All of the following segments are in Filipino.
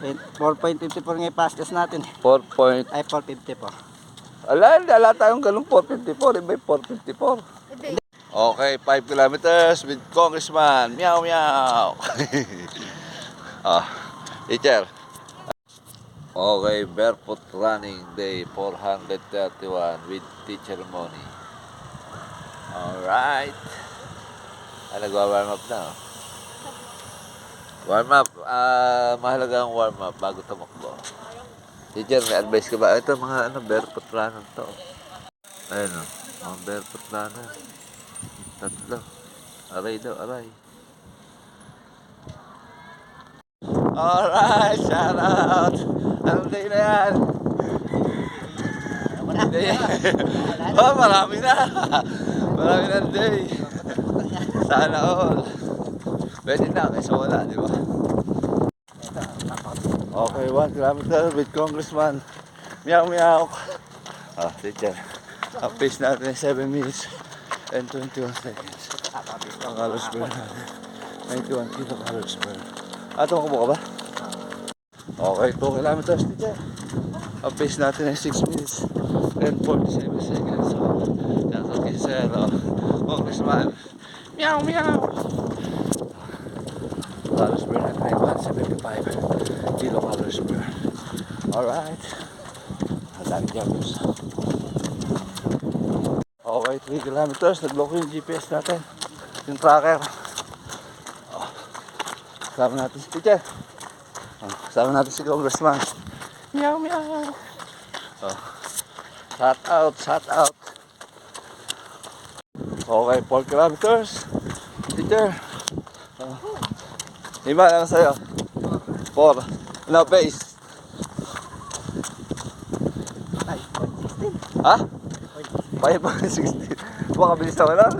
4.54 nga yung fastest natin. 4 Ay, 4.50 po. Ala tayong ganun 454, iba 454. Okay, 5 kilometers with Congressman. Meow meow. Ah, teacher. Okay, barefoot running day 431 with teacher Moni. Alright. Nagwa-warm up na. Warm up. Mahalaga ang warm up bago tumakbo. Teacher, may advice ka ba? Ito mga barefoot runner to. Ayun o, mga barefoot runner. Tatlo. Aray daw, aray. Alright, shout out. Anong day na yan? Day. Oh, marami na. Marami na day. Sana all. Pwede na, kaysa wala, di ba? Okay, 1 kilometer with Congressman. Meow meow. Teacher. Ang pace natin 7 minutes and 21 seconds. Ang calories per natin. 91 kilocalories per. Tumakbo ka ba? Okay, 2 kilometers, teacher. Ang pace natin ay 6 minutes and 47 seconds. So, shout out kay Sir Congressman. Meow meow. Calories per natin ay 175 kilocalories per. Alright. Ang dami joggers. Okay, 3 kilometers. Nagloko yung GPS natin. Yung tracker. Kasama natin si teacher. Kasama natin si Congressman. Meow meow. Shout out, shout out. Okay, 4 kilometers. Teacher. Lima lang sa'yo. 4. No pace. Ay, 4.16. Ha? 5.16. Makabilis naman lang.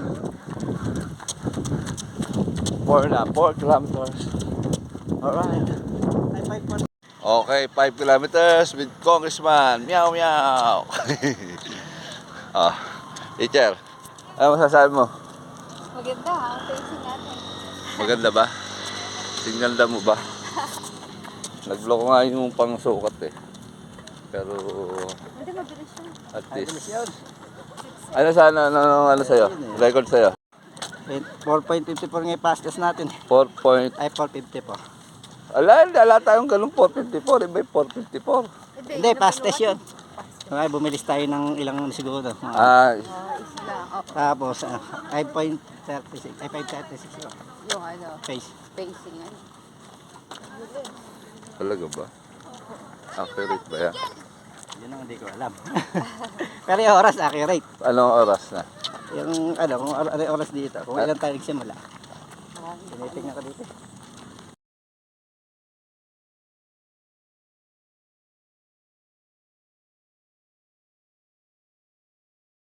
4 na, 4 kilometers. Alright. Ay, 5.4. Okay, 5 kilometers with Congressman. Meow meow. Teacher, ano masasabi mo? Maganda ang pacing natin. Maganda ba? Tingnan mo ba? Nagloko nga yung pangsukat eh. Pero Hindi, mabilis yun. at Ay, bilis least. yun. Ano sana, ano sa'yo? Record sa'yo? 4.54 nga yung fastest natin. 4 point. Ay, 4.50 po. Ala tayong ganun 454, iba 454. Hindi, fastest yun. Ay, bumilis tayo ng ilang siguro. Isla. Tapos, 5.36. Ay, 5.36 yun. Yung ano, Pace. pacing. Ano. Talaga ba? Accurate ba yan? Yun ang hindi ko alam. Pero yung oras, accurate. Anong oras na? Yung, kung ano yung oras dito. Kung ilan tayo nagsimula. Tinitingnan ko dito.